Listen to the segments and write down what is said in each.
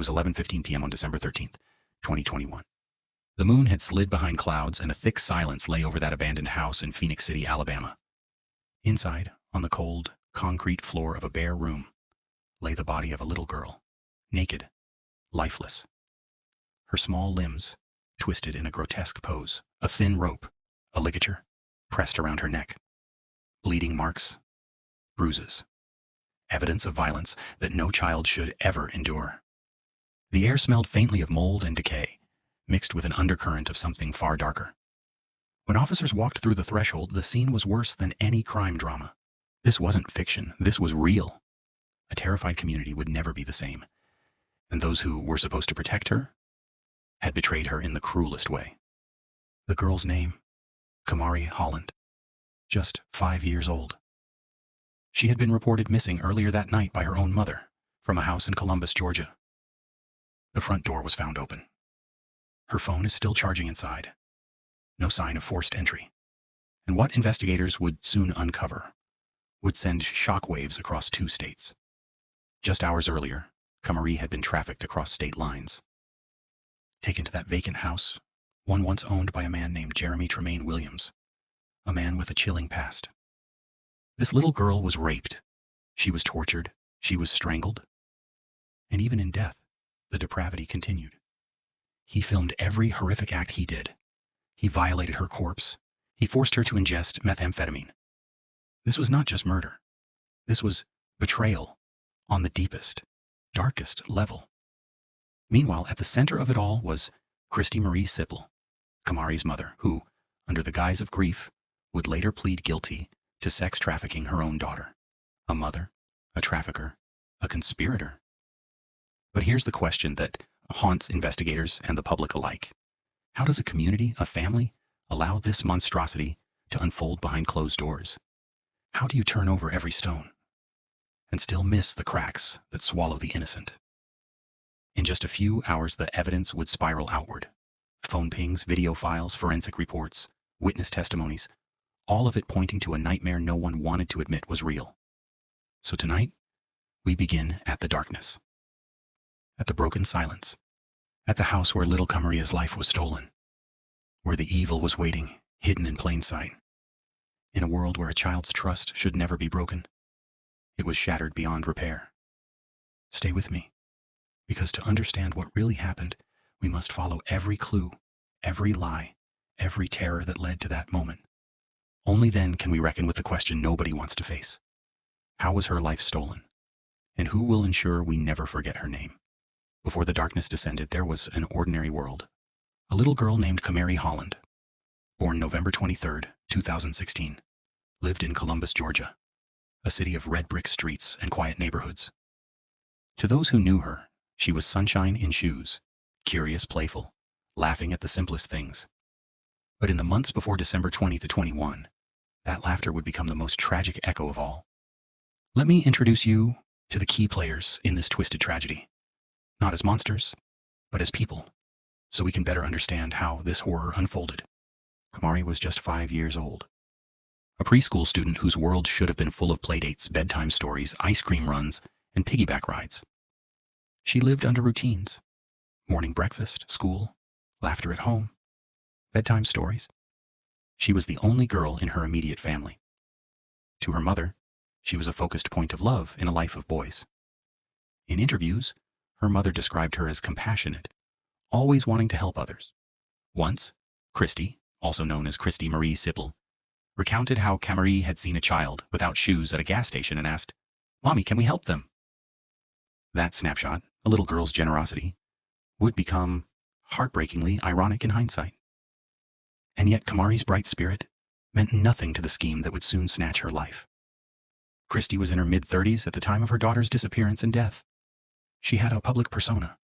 was 11:15 p.m. on December 13th, 2021. The moon had slid behind clouds and a thick silence lay over that abandoned house in Phoenix City, Alabama. Inside, on the cold, concrete floor of a bare room, lay the body of a little girl, naked, lifeless. Her small limbs twisted in a grotesque pose, a thin rope, a ligature, pressed around her neck. Bleeding marks, bruises, evidence of violence that no child should ever endure. The air smelled faintly of mold and decay, mixed with an undercurrent of something far darker. When officers walked through the threshold, the scene was worse than any crime drama. This wasn't fiction, this was real. A terrified community would never be the same, and those who were supposed to protect her had betrayed her in the cruelest way. The girl's name, Kamarie Holland, just 5 years old. She had been reported missing earlier that night by her own mother from a house in Columbus, Georgia. The front door was found open. Her phone is still charging inside. No sign of forced entry. And what investigators would soon uncover would send shockwaves across 2 states. Just hours earlier, Kamarie had been trafficked across state lines. Taken to that vacant house, one once owned by a man named Jeremy Tremaine Williams, a man with a chilling past. This little girl was raped. She was tortured. She was strangled. And even in death, the depravity continued. He filmed every horrific act he did. He violated her corpse. He forced her to ingest methamphetamine. This was not just murder. This was betrayal on the deepest, darkest level. Meanwhile, at the center of it all was Christy Marie Sipple, Kamarie's mother, who, under the guise of grief, would later plead guilty to sex trafficking her own daughter. A mother, a trafficker, a conspirator. But here's the question that haunts investigators and the public alike. How does a community, a family, allow this monstrosity to unfold behind closed doors? How do you turn over every stone and still miss the cracks that swallow the innocent? In just a few hours, the evidence would spiral outward. Phone pings, video files, forensic reports, witness testimonies, all of it pointing to a nightmare no one wanted to admit was real. So tonight, we begin at the darkness, at the broken silence, at the house where little Kamarie's life was stolen, where the evil was waiting, hidden in plain sight. In a world where a child's trust should never be broken, it was shattered beyond repair. Stay with me, because to understand what really happened, we must follow every clue, every lie, every terror that led to that moment. Only then can we reckon with the question nobody wants to face. How was her life stolen? And who will ensure we never forget her name? Before the darkness descended, there was an ordinary world. A little girl named Kamarie Holland, born November 23rd, 2016, lived in Columbus, Georgia, a city of red brick streets and quiet neighborhoods. To those who knew her, she was sunshine in shoes, curious, playful, laughing at the simplest things. But in the months before December 20 to 21, that laughter would become the most tragic echo of all. Let me introduce you to the key players in this twisted tragedy. Not as monsters, but as people, so we can better understand how this horror unfolded. Kamarie was just 5 years old. A preschool student whose world should have been full of playdates, bedtime stories, ice cream runs, and piggyback rides. She lived under routines. Morning breakfast, school, laughter at home, bedtime stories. She was the only girl in her immediate family. To her mother, she was a focused point of love in a life of boys. In interviews, her mother described her as compassionate, always wanting to help others. Once, Christy, also known as Christy Marie Sipple, recounted how Kamarie had seen a child without shoes at a gas station and asked, "Mommy, can we help them?" That snapshot, a little girl's generosity, would become heartbreakingly ironic in hindsight. And yet Kamarie's bright spirit meant nothing to the scheme that would soon snatch her life. Christy was in her mid-30s at the time of her daughter's disappearance and death. She had a public persona,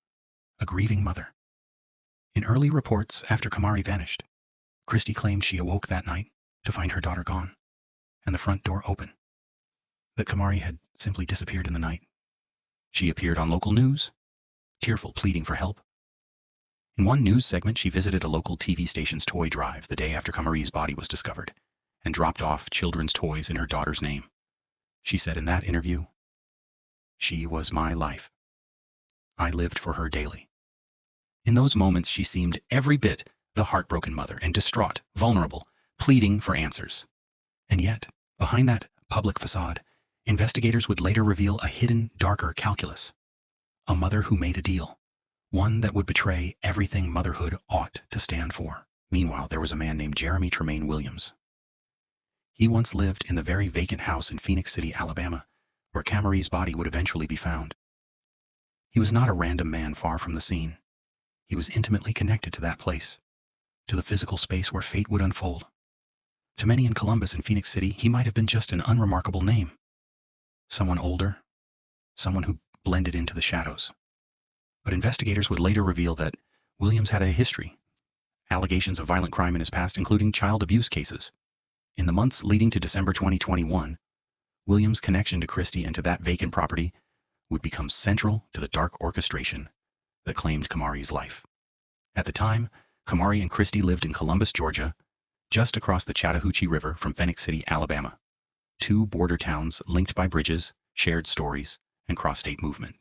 a grieving mother. In early reports after Kamarie vanished, Christy claimed she awoke that night to find her daughter gone and the front door open, that Kamarie had simply disappeared in the night. She appeared on local news, tearful, pleading for help. In one news segment, she visited a local TV station's toy drive the day after Kamarie's body was discovered and dropped off children's toys in her daughter's name. She said in that interview, "She was my life." I lived for her daily. In those moments, she seemed every bit the heartbroken mother and distraught, vulnerable, pleading for answers. And yet, behind that public facade, investigators would later reveal a hidden, darker calculus. A mother who made a deal, one that would betray everything motherhood ought to stand for. Meanwhile, there was a man named Jeremy Tremaine Williams. He once lived in the very vacant house in Phoenix City, Alabama, where Kamarie's body would eventually be found. He was not a random man far from the scene. He was intimately connected to that place, to the physical space where fate would unfold. To many in Columbus and Phoenix City, he might have been just an unremarkable name. Someone older, someone who blended into the shadows. But investigators would later reveal that Williams had a history, allegations of violent crime in his past, including child abuse cases. In the months leading to December 2021, Williams' connection to Christie and to that vacant property would become central to the dark orchestration that claimed Kamarie's life. At the time, Kamarie and Christie lived in Columbus, Georgia, just across the Chattahoochee River from Phoenix City, Alabama. Two border towns linked by bridges, shared stories, and cross-state movement.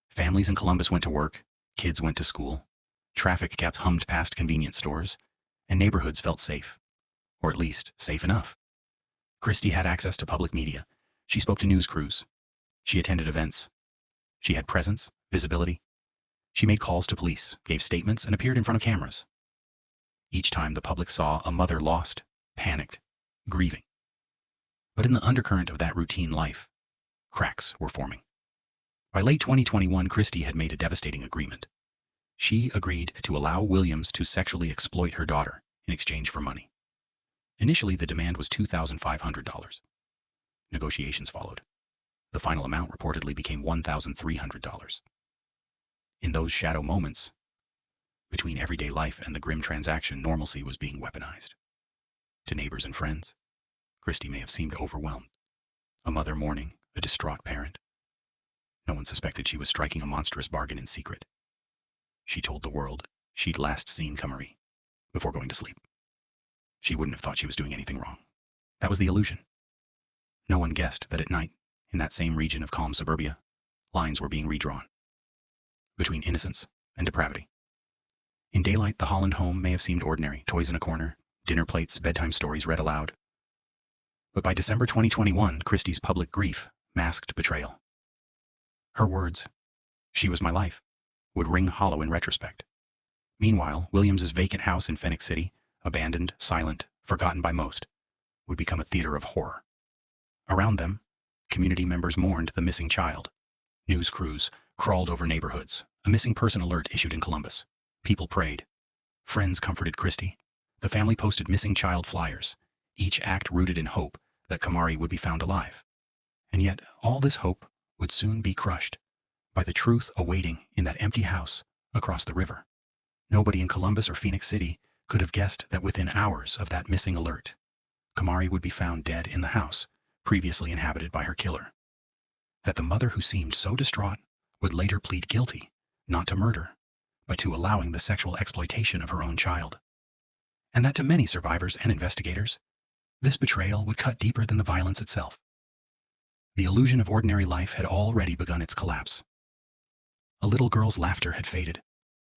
Families in Columbus went to work, kids went to school, traffic cats hummed past convenience stores, and neighborhoods felt safe. Or at least, safe enough. Christie had access to public media. She spoke to news crews. She attended events. She had presence, visibility. She made calls to police, gave statements, and appeared in front of cameras. Each time the public saw a mother lost, panicked, grieving. But in the undercurrent of that routine life, cracks were forming. By late 2021, Christie had made a devastating agreement. She agreed to allow Williams to sexually exploit her daughter in exchange for money. Initially, the demand was $2,500. Negotiations followed. The final amount reportedly became $1,300. In those shadow moments, between everyday life and the grim transaction, normalcy was being weaponized. To neighbors and friends, Christie may have seemed overwhelmed. A mother mourning, a distraught parent. No one suspected she was striking a monstrous bargain in secret. She told the world she'd last seen Kamarie before going to sleep. She wouldn't have thought she was doing anything wrong. That was the illusion. No one guessed that at night, in that same region of calm suburbia, lines were being redrawn between innocence and depravity. In daylight, the Holland home may have seemed ordinary, toys in a corner, dinner plates, bedtime stories read aloud. But by December 2021, Christie's public grief masked betrayal. Her words, "She was my life," would ring hollow in retrospect. Meanwhile, Williams's vacant house in Phoenix City, abandoned, silent, forgotten by most, would become a theater of horror. Around them, community members mourned the missing child. News crews crawled over neighborhoods. A missing person alert issued in Columbus. People prayed. Friends comforted Christie. The family posted missing child flyers, each act rooted in hope that Kamarie would be found alive. And yet, all this hope would soon be crushed by the truth awaiting in that empty house across the river. Nobody in Columbus or Phoenix City could have guessed that within hours of that missing alert, Kamarie would be found dead in the house previously inhabited by her killer. That the mother who seemed so distraught would later plead guilty, not to murder, but to allowing the sexual exploitation of her own child. And that to many survivors and investigators, this betrayal would cut deeper than the violence itself. The illusion of ordinary life had already begun its collapse. A little girl's laughter had faded.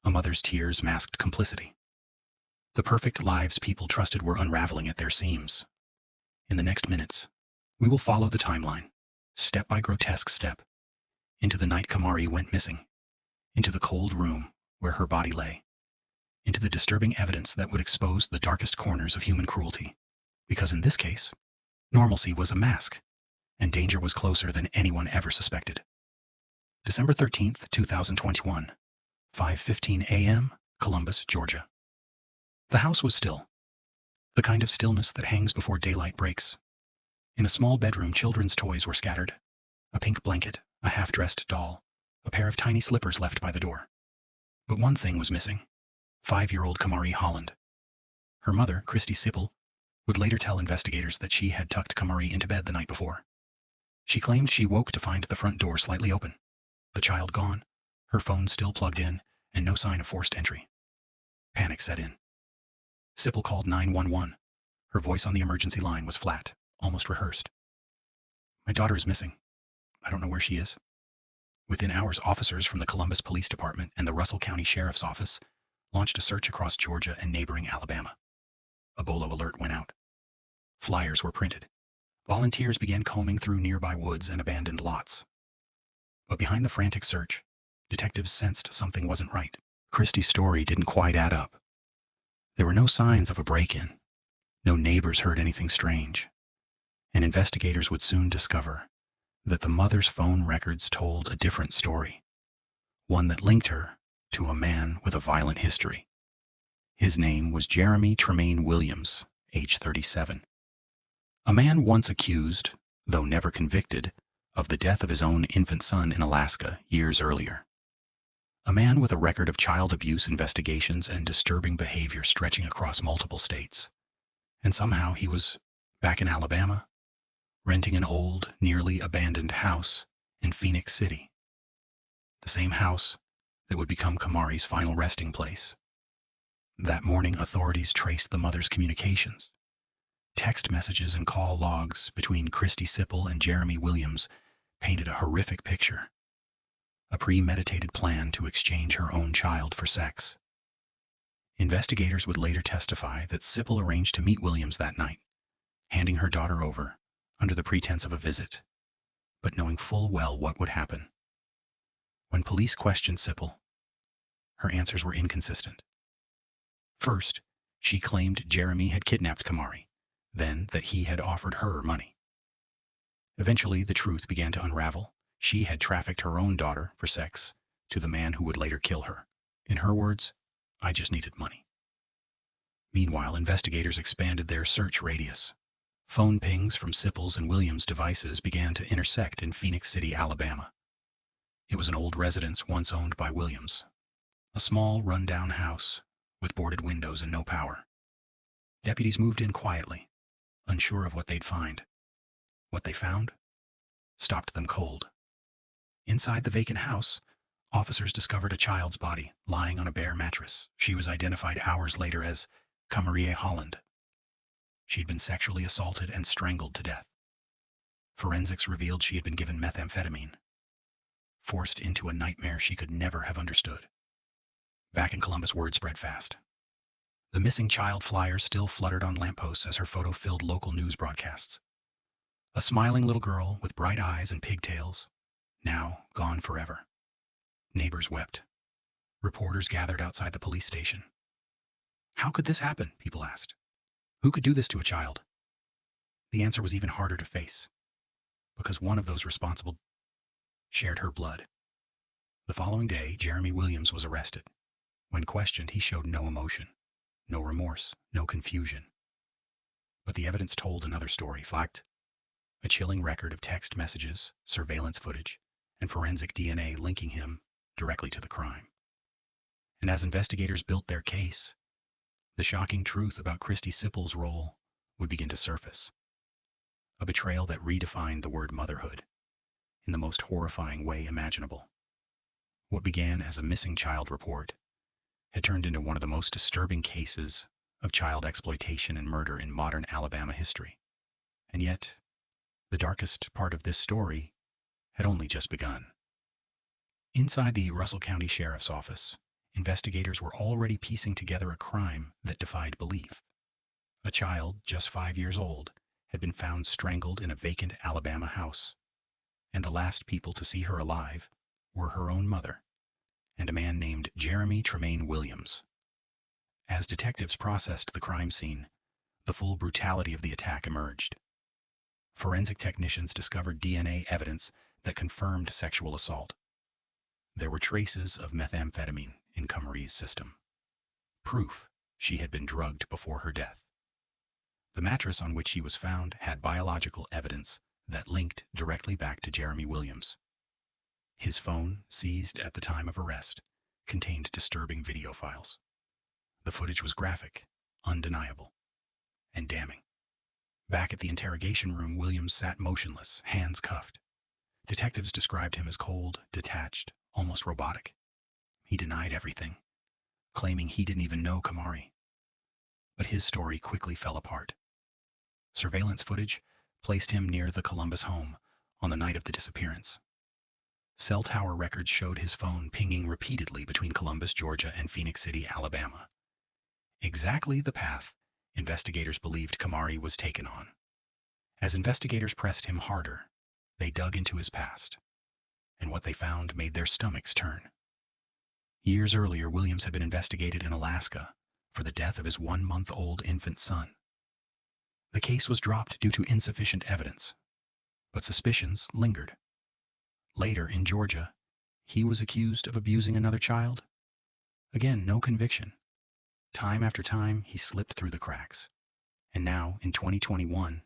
A mother's tears masked complicity. The perfect lives people trusted were unraveling at their seams. In the next minutes, we will follow the timeline, step by grotesque step, into the night Kamarie went missing, into the cold room where her body lay, into the disturbing evidence that would expose the darkest corners of human cruelty. Because in this case, normalcy was a mask, and danger was closer than anyone ever suspected. December 13th, 2021, 5:15 a.m., Columbus, Georgia. The house was still, the kind of stillness that hangs before daylight breaks. In a small bedroom, children's toys were scattered. A pink blanket, a half-dressed doll, a pair of tiny slippers left by the door. But one thing was missing: 5-year-old Kamarie Holland. Her mother, Christie Sipple, would later tell investigators that she had tucked Kamarie into bed the night before. She claimed she woke to find the front door slightly open, the child gone, her phone still plugged in, and no sign of forced entry. Panic set in. Sipple called 911. Her voice on the emergency line was flat, almost rehearsed. "My daughter is missing. I don't know where she is." Within hours, officers from the Columbus Police Department and the Russell County Sheriff's Office launched a search across Georgia and neighboring Alabama. A bolo alert went out. Flyers were printed. Volunteers began combing through nearby woods and abandoned lots. But behind the frantic search, detectives sensed something wasn't right. Christie's story didn't quite add up. There were no signs of a break-in. No neighbors heard anything strange. And investigators would soon discover that the mother's phone records told a different story, one that linked her to a man with a violent history. His name was Jeremy Tremaine Williams, age 37. A man once accused, though never convicted, of the death of his own infant son in Alaska years earlier. A man with a record of child abuse investigations and disturbing behavior stretching across multiple states. And somehow he was back in Alabama, renting an old, nearly abandoned house in Phoenix City. The same house that would become Kamarie's final resting place. That morning, authorities traced the mother's communications. Text messages and call logs between Christy Sipple and Jeremy Williams painted a horrific picture. A premeditated plan to exchange her own child for sex. Investigators would later testify that Sipple arranged to meet Williams that night, handing her daughter over under the pretense of a visit, but knowing full well what would happen. When police questioned Sipple, her answers were inconsistent. First, she claimed Jeremy had kidnapped Kamarie, then that he had offered her money. Eventually, the truth began to unravel. She had trafficked her own daughter for sex to the man who would later kill her. In her words, "I just needed money." Meanwhile, investigators expanded their search radius. Phone pings from Sipple's and Williams' devices began to intersect in Phoenix City, Alabama. It was an old residence once owned by Williams. A small, run-down house with boarded windows and no power. Deputies moved in quietly, unsure of what they'd find. What they found stopped them cold. Inside the vacant house, officers discovered a child's body lying on a bare mattress. She was identified hours later as Kamarie Holland. She'd been sexually assaulted and strangled to death. Forensics revealed she had been given methamphetamine, forced into a nightmare she could never have understood. Back in Columbus, word spread fast. The missing child flyer still fluttered on lampposts as her photo filled local news broadcasts. A smiling little girl with bright eyes and pigtails, now gone forever. Neighbors wept. Reporters gathered outside the police station. How could this happen? People asked. Who could do this to a child? The answer was even harder to face, because one of those responsible shared her blood. The following day, Jeremy Williams was arrested. When questioned, he showed no emotion, no remorse, no confusion. But the evidence told another story. Fact, a chilling record of text messages, surveillance footage, and forensic DNA linking him directly to the crime. And as investigators built their case, the shocking truth about Christy Sipple's role would begin to surface. A betrayal that redefined the word motherhood in the most horrifying way imaginable. What began as a missing child report had turned into one of the most disturbing cases of child exploitation and murder in modern Alabama history. And yet, the darkest part of this story had only just begun. Inside the Russell County Sheriff's Office, investigators were already piecing together a crime that defied belief. A child, just 5 years old, had been found strangled in a vacant Alabama house, and the last people to see her alive were her own mother and a man named Jeremy Tremaine Williams. As detectives processed the crime scene, the full brutality of the attack emerged. Forensic technicians discovered DNA evidence that confirmed sexual assault. There were traces of methamphetamine in Kamarie's system. Proof she had been drugged before her death. The mattress on which she was found had biological evidence that linked directly back to Jeremy Williams. His phone, seized at the time of arrest, contained disturbing video files. The footage was graphic, undeniable, and damning. Back at the interrogation room, Williams sat motionless, hands cuffed. Detectives described him as cold, detached, almost robotic. He denied everything, claiming he didn't even know Kamarie. But his story quickly fell apart. Surveillance footage placed him near the Columbus home on the night of the disappearance. Cell tower records showed his phone pinging repeatedly between Columbus, Georgia and Phoenix City, Alabama. Exactly the path investigators believed Kamarie was taken on. As investigators pressed him harder, they dug into his past, and what they found made their stomachs turn. Years earlier, Williams had been investigated in Alaska for the death of his 1-month-old infant son. The case was dropped due to insufficient evidence, but suspicions lingered. Later, in Georgia, he was accused of abusing another child. Again, no conviction. Time after time, he slipped through the cracks. And now, in 2021,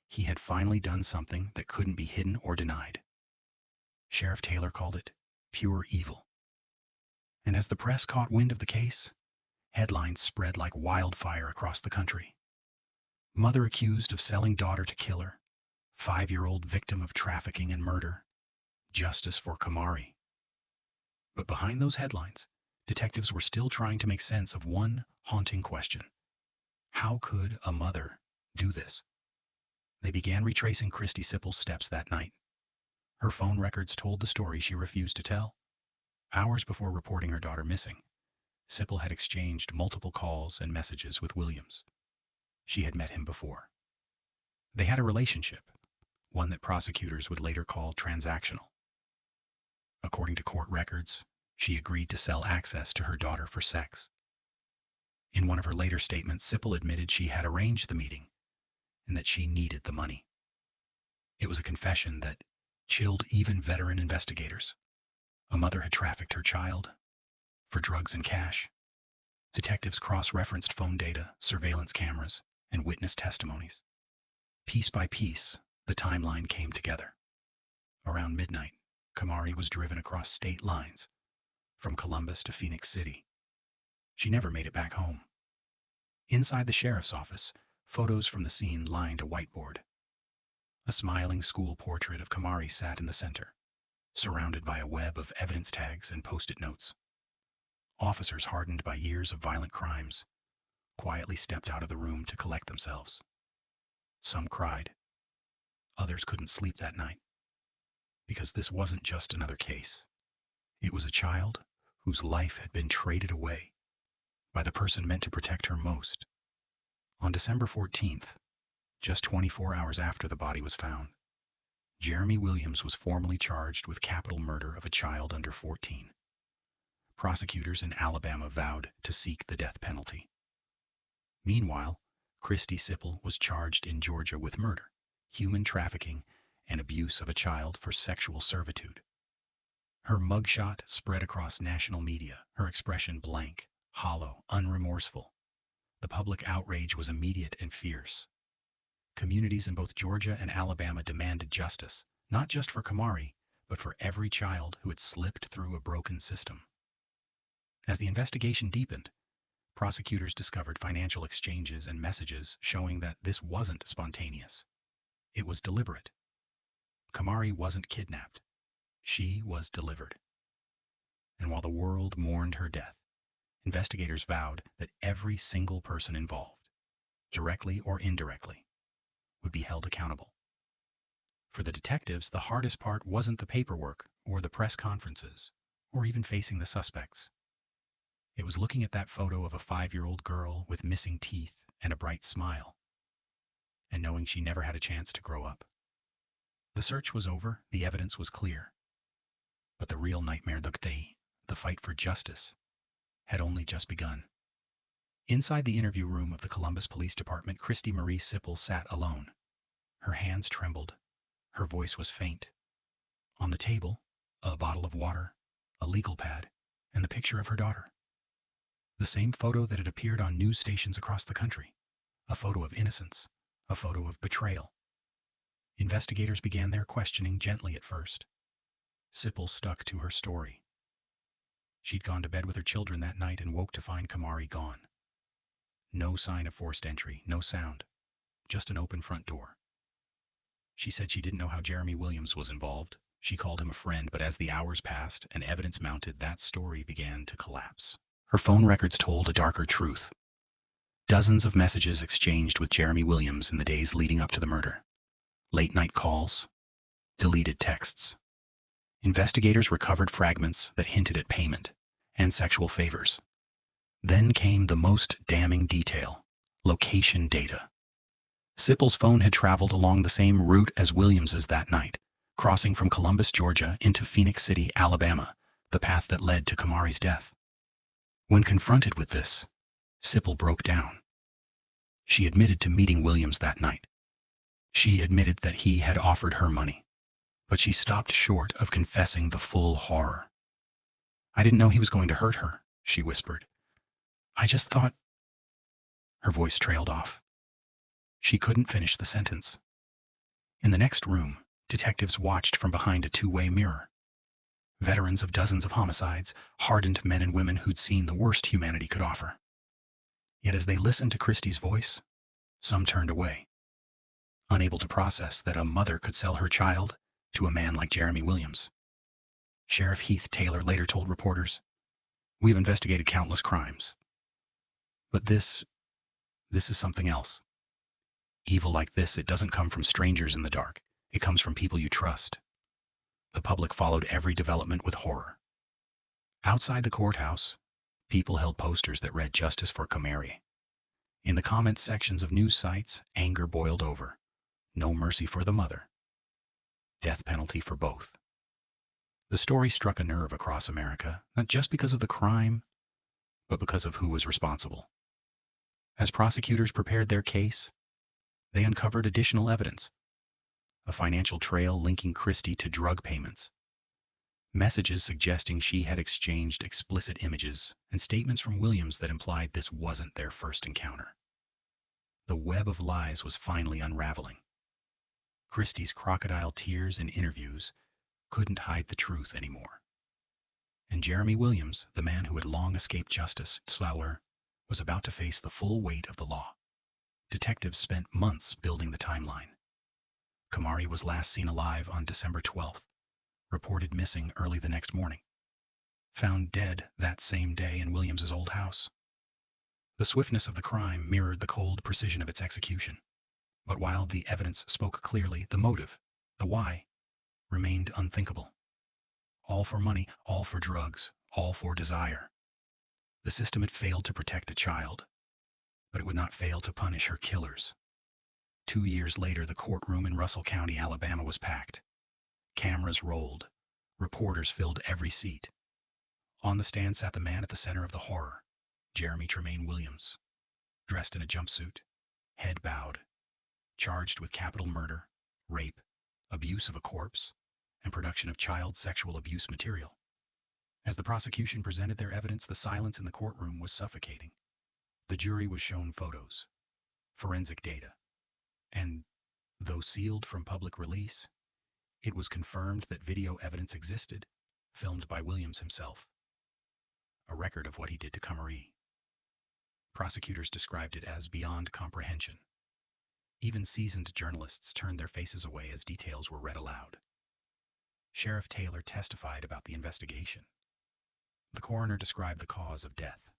he had finally done something that couldn't be hidden or denied. Sheriff Taylor called it pure evil. And as the press caught wind of the case, headlines spread like wildfire across the country. Mother accused of selling daughter to killer. 5-year-old victim of trafficking and murder. Justice for Kamarie. But behind those headlines, detectives were still trying to make sense of one haunting question. How could a mother do this? They began retracing Christy Sippel's steps that night. Her phone records told the story she refused to tell. Hours before reporting her daughter missing, Sippel had exchanged multiple calls and messages with Williams. She had met him before. They had a relationship, one that prosecutors would later call transactional. According to court records, she agreed to sell access to her daughter for sex. In one of her later statements, Sippel admitted she had arranged the meeting and that she needed the money. It was a confession that chilled even veteran investigators. A mother had trafficked her child for drugs and cash. Detectives cross-referenced phone data, surveillance cameras, and witness testimonies. Piece by piece, the timeline came together. Around midnight, Kamarie was driven across state lines, from Columbus to Phoenix City. She never made it back home. Inside the sheriff's office, photos from the scene lined a whiteboard. A smiling school portrait of Kamarie sat in the center, surrounded by a web of evidence tags and post-it notes. Officers hardened by years of violent crimes quietly stepped out of the room to collect themselves. Some cried. Others couldn't sleep that night. Because this wasn't just another case. It was a child whose life had been traded away by the person meant to protect her most. On December 14th, just 24 hours after the body was found, Jeremy Williams was formally charged with capital murder of a child under 14. Prosecutors in Alabama vowed to seek the death penalty. Meanwhile, Christy Sippel was charged in Georgia with murder, human trafficking, and abuse of a child for sexual servitude. Her mugshot spread across national media, her expression blank, hollow, unremorseful. The public outrage was immediate and fierce. Communities in both Georgia and Alabama demanded justice, not just for Kamarie, but for every child who had slipped through a broken system. As the investigation deepened, prosecutors discovered financial exchanges and messages showing that this wasn't spontaneous. It was deliberate. Kamarie wasn't kidnapped. She was delivered. And while the world mourned her death, investigators vowed that every single person involved, directly or indirectly, would be held accountable. For the detectives, the hardest part wasn't the paperwork or the press conferences, or even facing the suspects. It was looking at that photo of a 5-year-old girl with missing teeth and a bright smile, and knowing she never had a chance to grow up. The search was over, the evidence was clear. But the real nightmare, the fight for justice, had only just begun. Inside the interview room of the Columbus Police Department, Christy Marie Sippel sat alone. Her hands trembled. Her voice was faint. On the table, a bottle of water, a legal pad, and the picture of her daughter. The same photo that had appeared on news stations across the country. A photo of innocence, a photo of betrayal. Investigators began their questioning gently at first. Sippel stuck to her story. She'd gone to bed with her children that night and woke to find Kamarie gone. No sign of forced entry, no sound, just an open front door. She said she didn't know how Jeremy Williams was involved. She called him a friend, but as the hours passed and evidence mounted, that story began to collapse. Her phone records told a darker truth. Dozens of messages exchanged with Jeremy Williams in the days leading up to the murder. Late-night calls, deleted texts, Investigators recovered fragments that hinted at payment and sexual favors. Then came the most damning detail: location data. Sippel's phone had traveled along the same route as Williams's that night, crossing from Columbus, Georgia into Phoenix City, Alabama, the path that led to Kamarie's death. When confronted with this, Sippel broke down. She admitted to meeting Williams that night. She admitted that he had offered her money, but she stopped short of confessing the full horror. "I didn't know he was going to hurt her," she whispered. "I just thought—" Her voice trailed off. She couldn't finish the sentence. In the next room, detectives watched from behind a two-way mirror. Veterans of dozens of homicides, hardened men and women who'd seen the worst humanity could offer. Yet as they listened to Christie's voice, some turned away, unable to process that a mother could sell her child to a man like Jeremy Williams. Sheriff Heath Taylor later told reporters, "We've investigated countless crimes, but this is something else. Evil like this, it doesn't come from strangers in the dark. It comes from people you trust." The public followed every development with horror. Outside the courthouse, people held posters that read "Justice for Kamarie." In the comments sections of news sites, anger boiled over. No mercy for the mother. Death penalty for both. The story struck a nerve across America, not just because of the crime, but because of who was responsible. As prosecutors prepared their case, they uncovered additional evidence: a financial trail linking Christie to drug payments, messages suggesting she had exchanged explicit images, and statements from Williams that implied this wasn't their first encounter. The web of lies was finally unraveling. Christie's crocodile tears and interviews couldn't hide the truth anymore. And Jeremy Williams, the man who had long escaped justice, was about to face the full weight of the law. Detectives spent months building the timeline. Kamarie was last seen alive on December 12th, reported missing early the next morning, found dead that same day in Williams's old house. The swiftness of the crime mirrored the cold precision of its execution. But while the evidence spoke clearly, the motive, the why, remained unthinkable. All for money, all for drugs, all for desire. The system had failed to protect a child, but it would not fail to punish her killers. 2 years later, the courtroom in Russell County, Alabama was packed. Cameras rolled. Reporters filled every seat. On the stand sat the man at the center of the horror, Jeremy Tremaine Williams, dressed in a jumpsuit, head bowed, charged with capital murder, rape, abuse of a corpse, and production of child sexual abuse material. As the prosecution presented their evidence, the silence in the courtroom was suffocating. The jury was shown photos, forensic data, and, though sealed from public release, it was confirmed that video evidence existed, filmed by Williams himself. A record of what he did to Kamarie. Prosecutors described it as beyond comprehension. Even seasoned journalists turned their faces away as details were read aloud. Sheriff Taylor testified about the investigation. The coroner described the cause of death: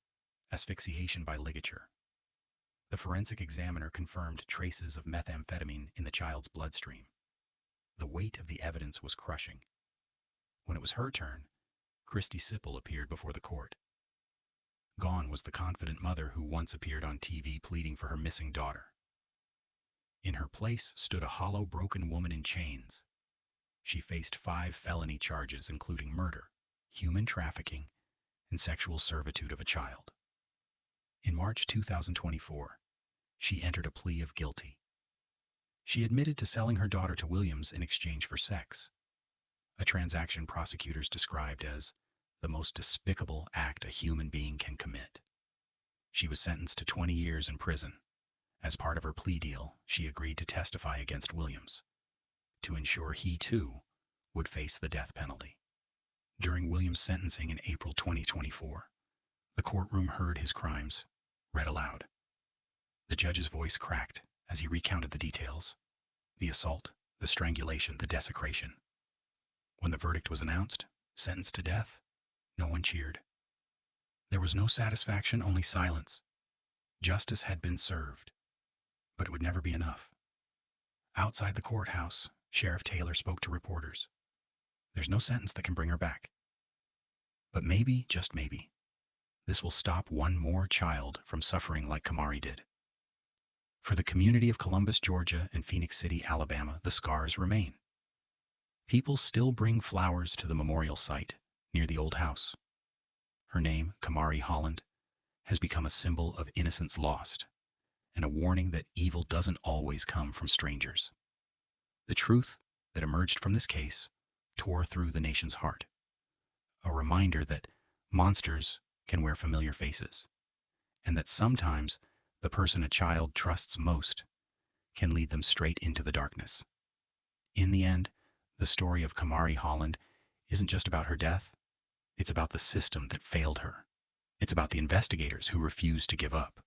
asphyxiation by ligature. The forensic examiner confirmed traces of methamphetamine in the child's bloodstream. The weight of the evidence was crushing. When it was her turn, Christie Sippel appeared before the court. Gone was the confident mother who once appeared on TV pleading for her missing daughter. In her place stood a hollow, broken woman in chains. She faced 5 felony charges, including murder, human trafficking, and sexual servitude of a child. In March 2024, she entered a plea of guilty. She admitted to selling her daughter to Williams in exchange for sex, a transaction prosecutors described as the most despicable act a human being can commit. She was sentenced to 20 years in prison. As part of her plea deal, she agreed to testify against Williams, to ensure he, too, would face the death penalty. During Williams' sentencing in April 2024, the courtroom heard his crimes read aloud. The judge's voice cracked as he recounted the details: the assault, the strangulation, the desecration. When the verdict was announced, sentenced to death, no one cheered. There was no satisfaction, only silence. Justice had been served, but it would never be enough. Outside the courthouse, Sheriff Taylor spoke to reporters. There's no sentence that can bring her back. But maybe, just maybe, this will stop one more child from suffering like Kamarie did. For the community of Columbus, Georgia, and Phoenix City, Alabama, the scars remain. People still bring flowers to the memorial site near the old house. Her name, Kamarie Holland, has become a symbol of innocence lost and a warning that evil doesn't always come from strangers. The truth that emerged from this case tore through the nation's heart. A reminder that monsters can wear familiar faces, and that sometimes the person a child trusts most can lead them straight into the darkness. In the end, the story of Kamarie Holland isn't just about her death. It's about the system that failed her. It's about the investigators who refused to give up.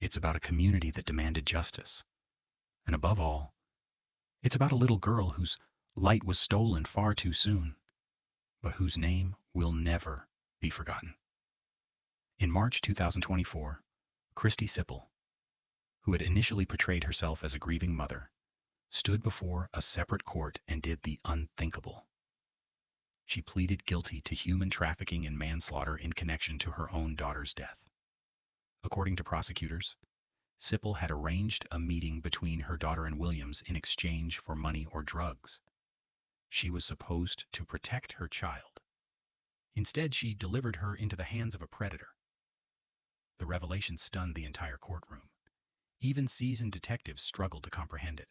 It's about a community that demanded justice. And above all, it's about a little girl whose light was stolen far too soon, but whose name will never be forgotten. In March 2024, Christy Sipple, who had initially portrayed herself as a grieving mother, stood before a separate court and did the unthinkable. She pleaded guilty to human trafficking and manslaughter in connection to her own daughter's death. According to prosecutors, Sipple had arranged a meeting between her daughter and Williams in exchange for money or drugs. She was supposed to protect her child. Instead, she delivered her into the hands of a predator. The revelation stunned the entire courtroom. Even seasoned detectives struggled to comprehend it.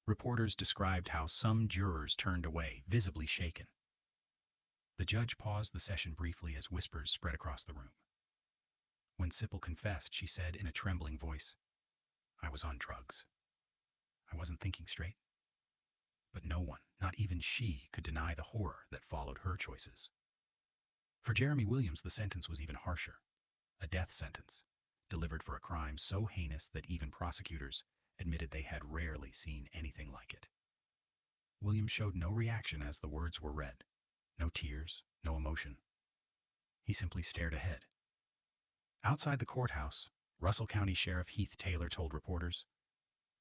Reporters described how some jurors turned away, visibly shaken. The judge paused the session briefly as whispers spread across the room. When Sipple confessed, she said in a trembling voice, "I was on drugs. I wasn't thinking straight." But no one, not even she, could deny the horror that followed her choices. For Jeremy Williams, the sentence was even harsher. A death sentence, delivered for a crime so heinous that even prosecutors admitted they had rarely seen anything like it. Williams showed no reaction as the words were read. No tears, no emotion. He simply stared ahead. Outside the courthouse, Russell County Sheriff Heath Taylor told reporters,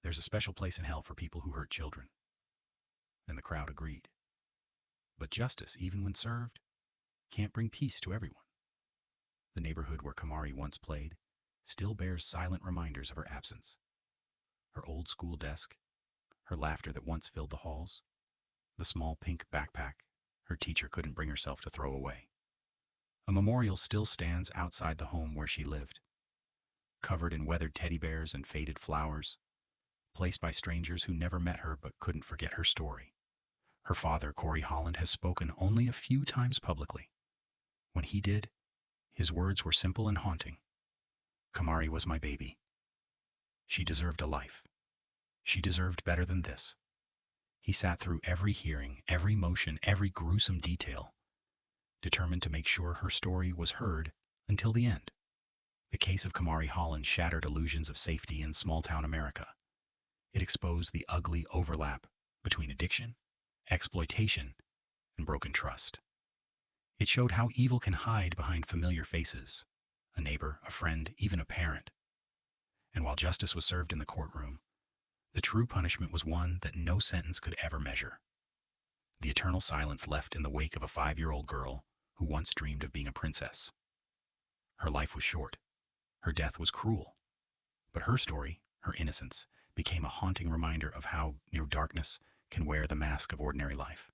"There's a special place in hell for people who hurt children." And the crowd agreed. But justice, even when served, can't bring peace to everyone. The neighborhood where Kamarie once played still bears silent reminders of her absence. Her old school desk, her laughter that once filled the halls, the small pink backpack her teacher couldn't bring herself to throw away. A memorial still stands outside the home where she lived, covered in weathered teddy bears and faded flowers, placed by strangers who never met her but couldn't forget her story. Her father, Kamarie Holland, has spoken only a few times publicly. When he did, his words were simple and haunting. "Kamarie was my baby. She deserved a life. She deserved better than this." He sat through every hearing, every motion, every gruesome detail, determined to make sure her story was heard until the end. The case of Kamarie Holland shattered illusions of safety in small-town America. It exposed the ugly overlap between addiction, exploitation, and broken trust. It showed how evil can hide behind familiar faces, a neighbor, a friend, even a parent. And while justice was served in the courtroom, the true punishment was one that no sentence could ever measure. The eternal silence left in the wake of a 5-year-old girl who once dreamed of being a princess. Her life was short. Her death was cruel. But her story, her innocence, became a haunting reminder of how darkness can wear the mask of ordinary life.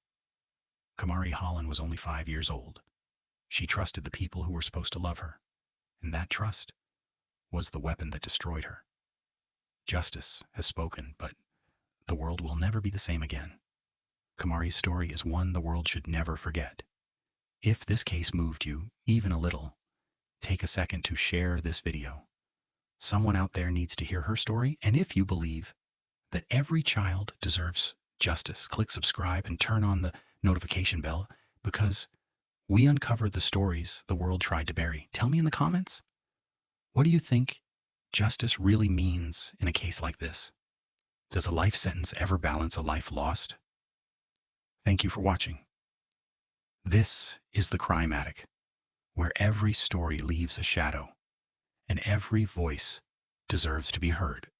Kamarie Holland was only 5 years old. She trusted the people who were supposed to love her, and that trust was the weapon that destroyed her. Justice has spoken, but the world will never be the same again. Kamarie's story is one the world should never forget. If this case moved you, even a little, take a second to share this video. Someone out there needs to hear her story, and if you believe that every child deserves justice, click subscribe and turn on the notification bell, because we uncover the stories the world tried to bury. Tell me in the comments, what do you think justice really means in a case like this? Does a life sentence ever balance a life lost? Thank you for watching. This is the Crime Attic, where every story leaves a shadow and every voice deserves to be heard.